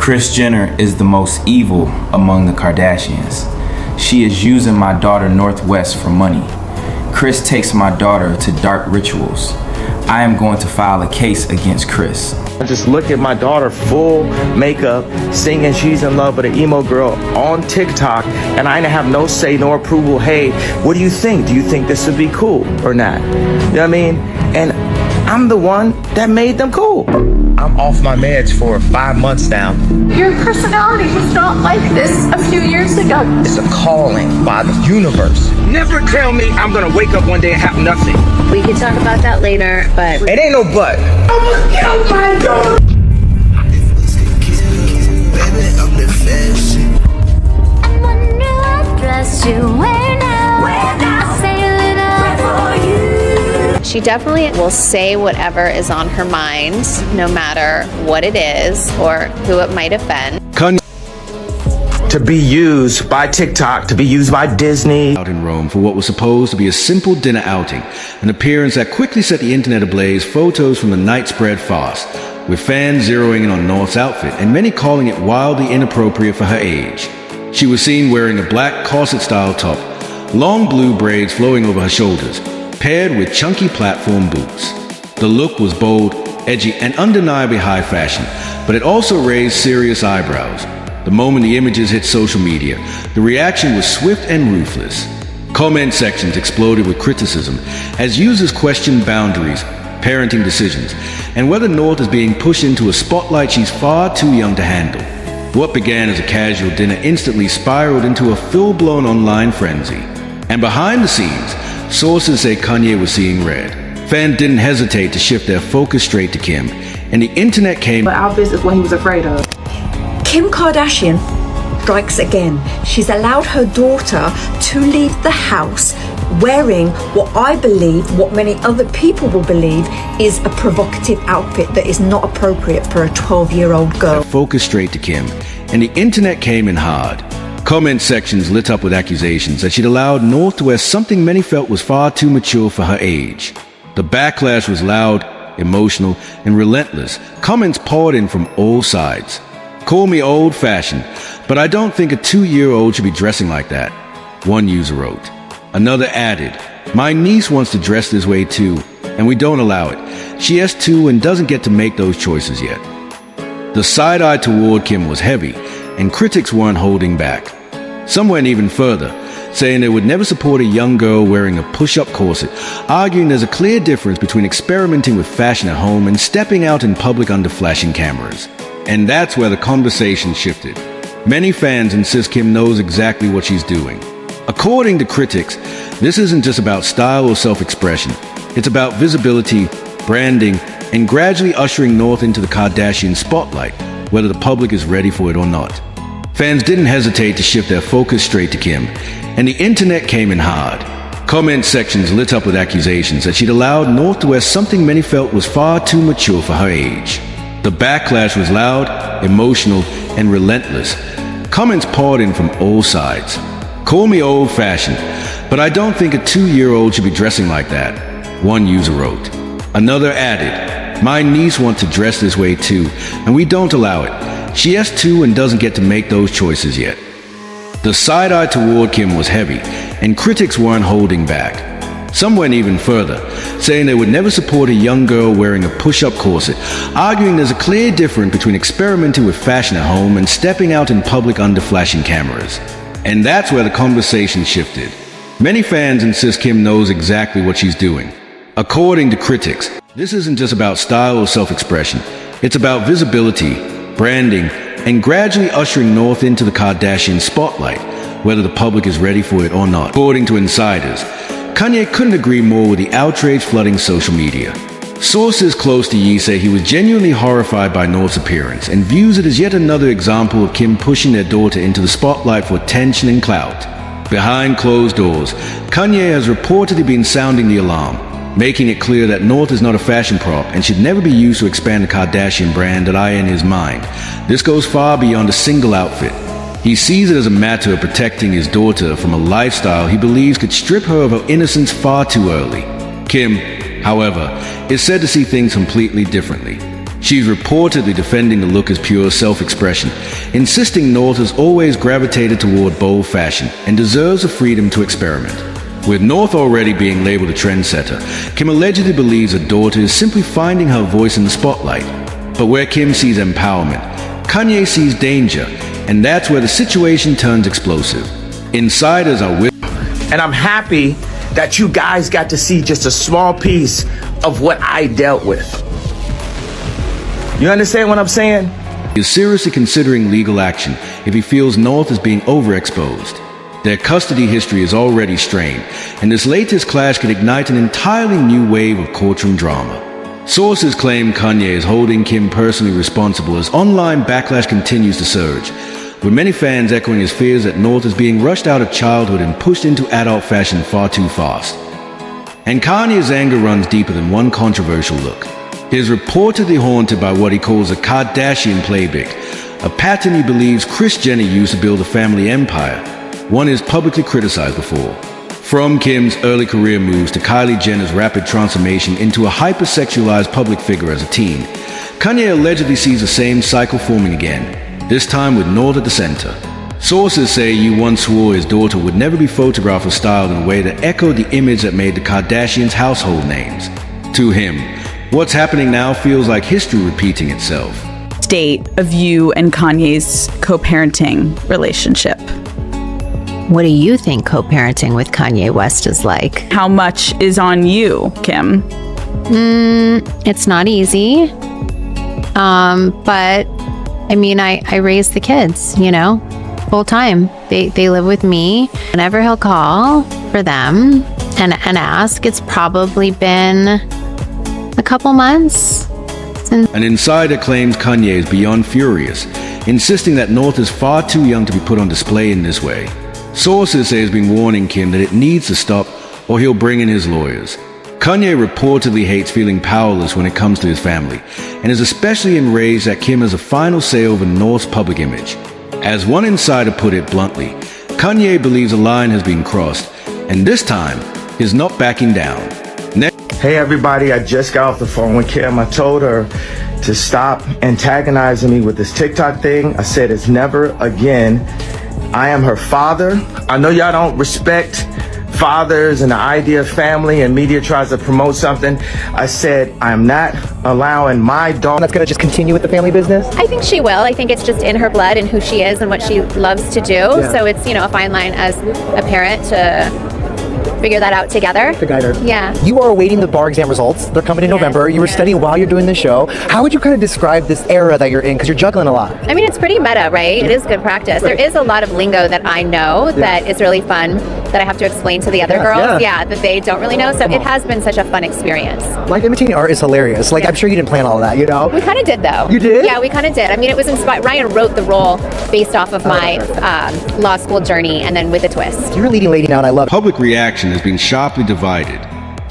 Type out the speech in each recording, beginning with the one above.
Kris Jenner is the most evil among the Kardashians. She is using my daughter Northwest for money. Kris takes my daughter to dark rituals. I am going to file a case against Kris. I just look at my daughter full makeup, singing She's in Love with an emo girl on TikTok, and I didn't have no say nor approval. Hey, what do you think? Do you think this would be cool or not? You know what I mean? And I'm the one that made them cool. I'm off my meds for 5 months now. Your personality was not like this a few years ago. It's a calling by the universe. Never tell me I'm gonna wake up one day and have nothing. We can talk about that later, but It ain't no but. Almost killed my daughter. she definitely will say whatever is on her mind, no matter what it is or who it might offend. Kanye To be used by TikTok, to be used by Disney. out in Rome for what was supposed to be a simple dinner outing, an appearance that quickly set the internet ablaze. Photos from the night spread fast, with fans zeroing in on North's outfit and many calling it wildly inappropriate for her age. She was seen wearing a black corset-style top, long blue braids flowing over her shoulders, paired with chunky platform boots. The look was bold, edgy, and undeniably high fashion, but it also raised serious eyebrows. The moment the images hit social media, the reaction was swift and ruthless. Comment sections exploded with criticism as users questioned boundaries, parenting decisions, and whether North is being pushed into a spotlight she's far too young to handle. What began as a casual dinner instantly spiraled into a full-blown online frenzy. And behind the scenes, sources say Kanye was seeing red. Fans didn't hesitate to shift their focus straight to Kim, and the internet came. But Alvis is what he was afraid of. Kim Kardashian strikes again. She's allowed her daughter to leave the house wearing what I believe, what many other people will believe, is a provocative outfit that is not appropriate for a 12-year-old girl. Focus straight to Kim, and the internet came in hard. Comment sections lit up with accusations that she'd allowed North to wear something many felt was far too mature for her age. The backlash was loud, emotional, and relentless. Comments poured in from all sides. Call me old-fashioned, but I don't think a 2-year-old should be dressing like that, one user wrote. Another added, my niece wants to dress this way too, and we don't allow it. She has to and doesn't get to make those choices yet. The side-eye toward Kim was heavy, and critics weren't holding back. Some went even further, saying they would never support a young girl wearing a push-up corset, arguing there's a clear difference between experimenting with fashion at home and stepping out in public under flashing cameras. And that's where the conversation shifted. Many fans insist Kim knows exactly what she's doing. According to critics, this isn't just about style or self-expression. It's about visibility, branding, and gradually ushering North into the Kardashian spotlight, whether the public is ready for it or not. Fans didn't hesitate to shift their focus straight to Kim, and the internet came in hard. Comment sections lit up with accusations that she'd allowed North to wear something many felt was far too mature for her age. The backlash was loud, emotional, and relentless. Comments poured in from all sides. Call me old-fashioned, but I don't think a 2-year-old should be dressing like that, one user wrote. Another added, my niece wants to dress this way too, and we don't allow it. She has to and doesn't get to make those choices yet. The side-eye toward Kim was heavy, and critics weren't holding back. Some went even further, saying they would never support a young girl wearing a push-up corset, arguing there's a clear difference between experimenting with fashion at home and stepping out in public under flashing cameras. And that's where the conversation shifted. Many fans insist Kim knows exactly what she's doing. According to critics, this isn't just about style or self-expression. It's about visibility, branding, and gradually ushering North into the Kardashian spotlight, whether the public is ready for it or not. According to insiders, Kanye couldn't agree more with the outrage flooding social media. Sources close to Ye say he was genuinely horrified by North's appearance and views it as yet another example of Kim pushing their daughter into the spotlight for attention and clout. Behind closed doors, Kanye has reportedly been sounding the alarm, making it clear that North is not a fashion prop and should never be used to expand the Kardashian brand that in his mind. This goes far beyond a single outfit. He sees it as a matter of protecting his daughter from a lifestyle he believes could strip her of her innocence far too early. Kim, however, is said to see things completely differently. She's reportedly defending the look as pure self-expression, insisting North has always gravitated toward bold fashion and deserves the freedom to experiment. With North already being labeled a trendsetter, Kim allegedly believes her daughter is simply finding her voice in the spotlight. But where Kim sees empowerment, Kanye sees danger, and that's where the situation turns explosive. Insiders are with. And I'm happy that you guys got to see just a small piece of what I dealt with. You understand what I'm saying? He is seriously considering legal action if he feels North is being overexposed. Their custody history is already strained, and this latest clash could ignite an entirely new wave of courtroom drama. Sources claim Kanye is holding Kim personally responsible as online backlash continues to surge, with many fans echoing his fears that North is being rushed out of childhood and pushed into adult fashion far too fast. And Kanye's anger runs deeper than one controversial look. He is reportedly haunted by what he calls a Kardashian playbook, a pattern he believes Kris Jenner used to build a family empire, one he has publicly criticized before. From Kim's early career moves to Kylie Jenner's rapid transformation into a hypersexualized public figure as a teen, Kanye allegedly sees the same cycle forming again, this time with North at the center. Sources say you once swore his daughter would never be photographed or styled in a way that echoed the image that made the Kardashians household names. To him, what's happening now feels like history repeating itself. State of you and Kanye's co-parenting relationship. What do you think co-parenting with Kanye West is like? How much is on you, Kim? It's not easy. But I mean, I raise the kids, you know, full time. They live with me. Whenever he'll call for them and ask, it's probably been a couple months. An insider claims Kanye is beyond furious, insisting that North is far too young to be put on display in this way. Sources say he's been warning Kim that it needs to stop or he'll bring in his lawyers. Kanye reportedly hates feeling powerless when it comes to his family, and is especially enraged that Kim has a final say over North's public image. As one insider put it bluntly, Kanye believes a line has been crossed, and this time, is not backing down. Hey everybody, I just got off the phone with Kim. I told her to stop antagonizing me with this TikTok thing. I said it's never again. I am her father. I know y'all don't respect fathers and the idea of family, and media tries to promote something. I said I'm not allowing my daughter. That's going to just continue with the family business? I think she will. I think it's just in her blood and who she is and what she loves to do. Yeah. So it's, a fine line as a parent to figure that out together. To guide her. Yeah. You are awaiting the bar exam results. They're coming in November. You were studying while you're doing the show. How would you kind of describe this era that you're in? Because you're juggling a lot. I mean, it's pretty meta, right? It is good practice. There is a lot of lingo that I know that is really fun that I have to explain to the other girls. Yeah, that they don't really know. So it has been such a fun experience. Like, imitating art is hilarious. Like, I'm sure you didn't plan all of that, you know? We kind of did, though. You did? Yeah, we kind of did. I mean, it was inspired. Ryan wrote the role based off of my law school journey, and then with a twist. You're a leading lady now, and I love it. Public reaction has been sharply divided.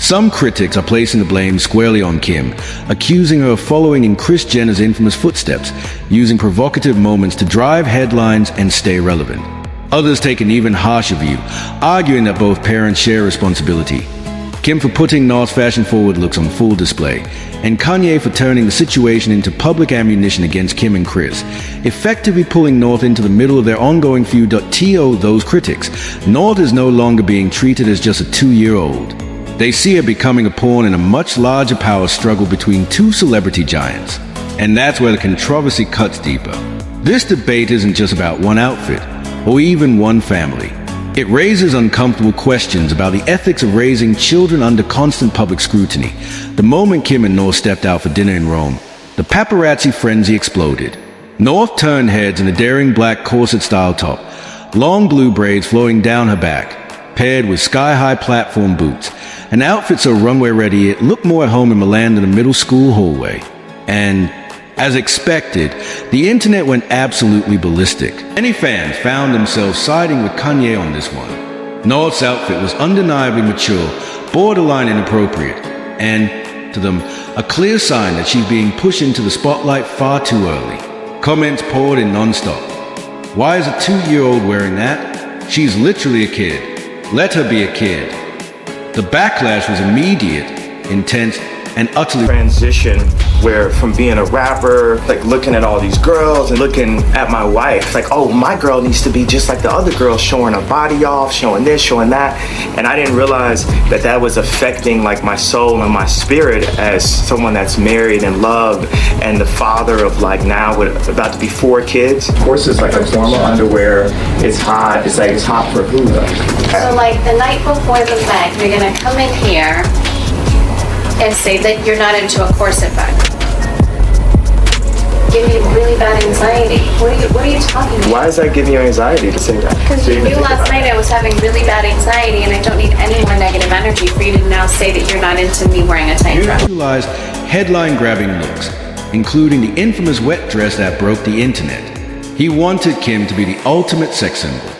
Some critics are placing the blame squarely on Kim, accusing her of following in Kris Jenner's infamous footsteps, using provocative moments to drive headlines and stay relevant. Others take an even harsher view, arguing that both parents share responsibility. Kim for putting North's fashion-forward looks on full display, and Kanye for turning the situation into public ammunition against Kim and Kris, effectively pulling North into the middle of their ongoing feud. To those critics, North is no longer being treated as just a 2-year-old. They see her becoming a pawn in a much larger power struggle between two celebrity giants. And that's where the controversy cuts deeper. This debate isn't just about one outfit, or even one family. It raises uncomfortable questions about the ethics of raising children under constant public scrutiny. The moment Kim and North stepped out for dinner in Rome, the paparazzi frenzy exploded. North turned heads in a daring black corset-style top, long blue braids flowing down her back, paired with sky-high platform boots, an outfit so runway-ready it looked more at home in Milan than a middle school hallway. And as expected, the internet went absolutely ballistic. Many fans found themselves siding with Kanye on this one. North's outfit was undeniably mature, borderline inappropriate, and, to them, a clear sign that she's being pushed into the spotlight far too early. Comments poured in non-stop. Why is a 2-year-old wearing that? She's literally a kid. Let her be a kid. The backlash was immediate, intense, and utterly transition where from being a rapper, like looking at all these girls and looking at my wife, like, oh, my girl needs to be just like the other girls, showing her body off, showing this, showing that. And I didn't realize that that was affecting like my soul and my spirit as someone that's married and loved and the father of like now with about to be 4 kids. Of course, it's like a formal underwear. It's hot. It's like, it's hot for who though? So like the night before the event, you're gonna come in here and say that you're not into a corset bag. Give me really bad anxiety. What are you talking about? Why is that giving you anxiety to say that? Because you knew last night I was having really bad anxiety and I don't need any more negative energy for you to now say that you're not into me wearing a tight dress. Utilized headline-grabbing looks, including the infamous wet dress that broke the internet. He wanted Kim to be the ultimate sex symbol.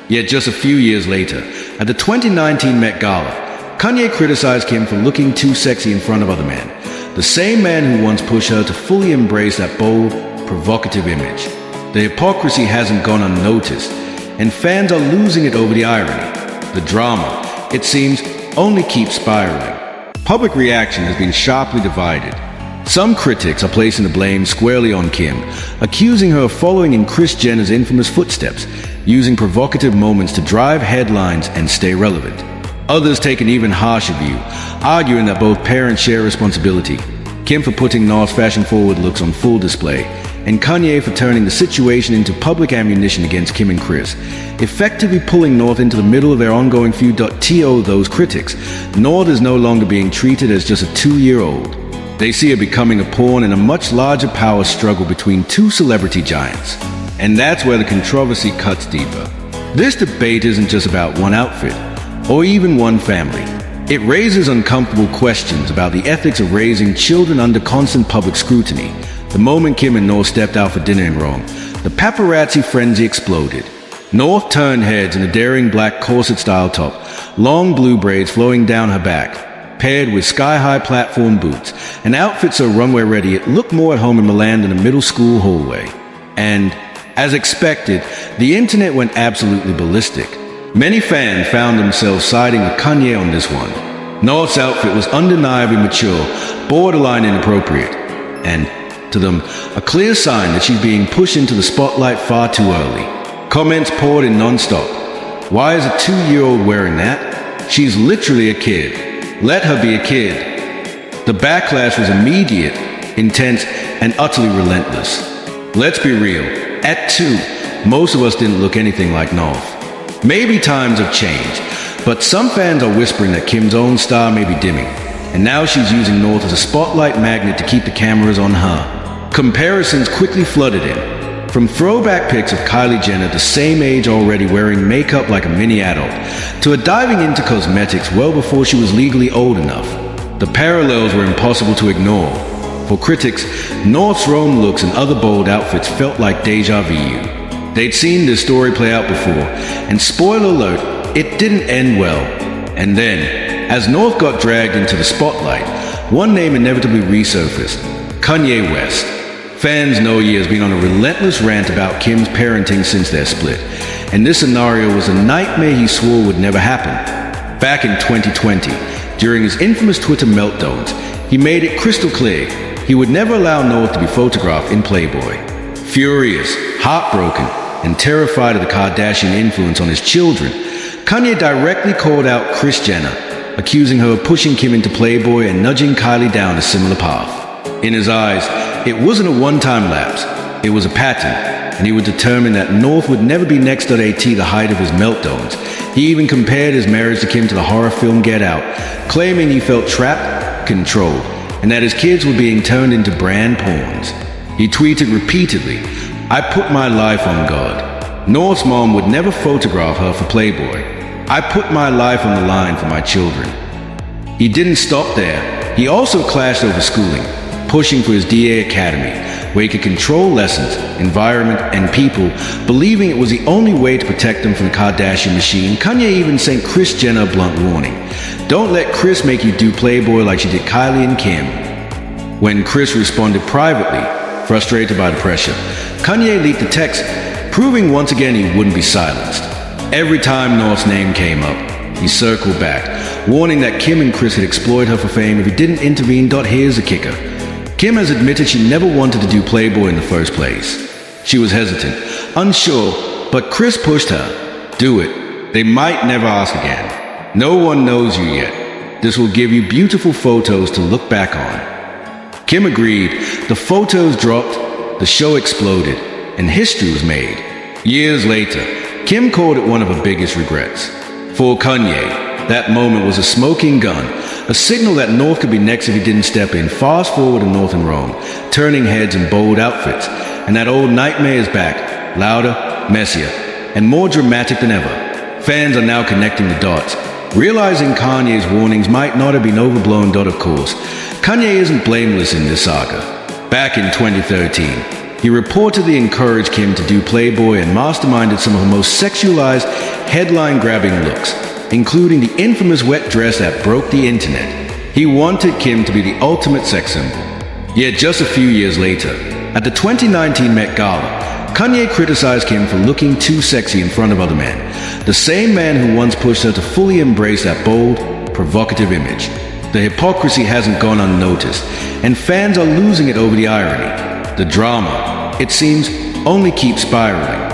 Yet just a few years later, at the 2019 Met Gala, Kanye criticized Kim for looking too sexy in front of other men. The same man who once pushed her to fully embrace that bold, provocative image. The hypocrisy hasn't gone unnoticed, and fans are losing it over the irony. The drama, it seems, only keeps spiraling. Public reaction has been sharply divided. Some critics are placing the blame squarely on Kim, accusing her of following in Kris Jenner's infamous footsteps, using provocative moments to drive headlines and stay relevant. Others take an even harsher view, arguing that both parents share responsibility. Kim for putting North's fashion-forward looks on full display, and Kanye for turning the situation into public ammunition against Kim and Kris, effectively pulling North into the middle of their ongoing feud. To those critics, North is no longer being treated as just a 2-year-old. They see her becoming a pawn in a much larger power struggle between 2 celebrity giants. And that's where the controversy cuts deeper. This debate isn't just about one outfit, or even one family. It raises uncomfortable questions about the ethics of raising children under constant public scrutiny. The moment Kim and North stepped out for dinner in Rome, the paparazzi frenzy exploded. North turned heads in a daring black corset-style top, long blue braids flowing down her back, paired with sky-high platform boots, an outfit so runway-ready it looked more at home in Milan than a middle school hallway. And, as expected, the internet went absolutely ballistic. Many fans found themselves siding with Kanye on this one. North's outfit was undeniably mature, borderline inappropriate, and, to them, a clear sign that she's being pushed into the spotlight far too early. Comments poured in non-stop. Why is a 2-year-old wearing that? She's literally a kid. Let her be a kid. The backlash was immediate, intense, and utterly relentless. Let's be real. At 2, most of us didn't look anything like North. Maybe times have changed, but some fans are whispering that Kim's own star may be dimming, and now she's using North as a spotlight magnet to keep the cameras on her. Comparisons quickly flooded in, from throwback pics of Kylie Jenner the same age already wearing makeup like a mini adult, to her diving into cosmetics well before she was legally old enough. The parallels were impossible to ignore. For critics, North's Rome looks and other bold outfits felt like deja vu. They'd seen this story play out before, and spoiler alert, it didn't end well. And then, as North got dragged into the spotlight, one name inevitably resurfaced: Kanye West. Fans know he has been on a relentless rant about Kim's parenting since their split, and this scenario was a nightmare he swore would never happen. Back in 2020, during his infamous Twitter meltdowns, he made it crystal clear he would never allow North to be photographed in Playboy. Furious, heartbroken, and terrified of the Kardashian influence on his children, Kanye directly called out Kris Jenner, accusing her of pushing Kim into Playboy and nudging Kylie down a similar path. In his eyes, it wasn't a one-time lapse, it was a pattern, and he was determined that North would never be next at the height of his meltdowns. He even compared his marriage to Kim to the horror film Get Out, claiming he felt trapped, controlled, and that his kids were being turned into brand pawns. He tweeted repeatedly, "I put my life on God. North's mom would never photograph her for Playboy. I put my life on the line for my children." He didn't stop there. He also clashed over schooling, pushing for his DA Academy, where he could control lessons, environment, and people, believing it was the only way to protect them from the Kardashian machine. Kanye even sent Kris Jenner a blunt warning: "Don't let Kris make you do Playboy like she did Kylie and Kim." When Kris responded privately, frustrated by the pressure, Kanye leaked a text, proving once again he wouldn't be silenced. Every time North's name came up, he circled back, warning that Kim and Kris had exploited her for fame if he didn't intervene. Here's the kicker: Kim has admitted she never wanted to do Playboy in the first place. She was hesitant, unsure, but Kris pushed her. Do it. They might never ask again. No one knows you yet. This will give you beautiful photos to look back on. Kim agreed. The photos dropped, the show exploded, and history was made. Years later, Kim called it one of her biggest regrets. For Kanye, that moment was a smoking gun, a signal that North could be next if he didn't step in. Fast forward to North and Rome, turning heads in bold outfits, and that old nightmare is back, louder, messier, and more dramatic than ever. Fans are now connecting the dots, realizing Kanye's warnings might not have been overblown. Of course, Kanye isn't blameless in this saga. Back in 2013, he reportedly encouraged Kim to do Playboy and masterminded some of her most sexualized, headline-grabbing looks, including the infamous wet dress that broke the internet. He wanted Kim to be the ultimate sex symbol. Yet just a few years later, at the 2019 Met Gala, Kanye criticized Kim for looking too sexy in front of other men, the same man who once pushed her to fully embrace that bold, provocative image. The hypocrisy hasn't gone unnoticed, and fans are losing it over the irony. The drama, it seems, only keeps spiraling.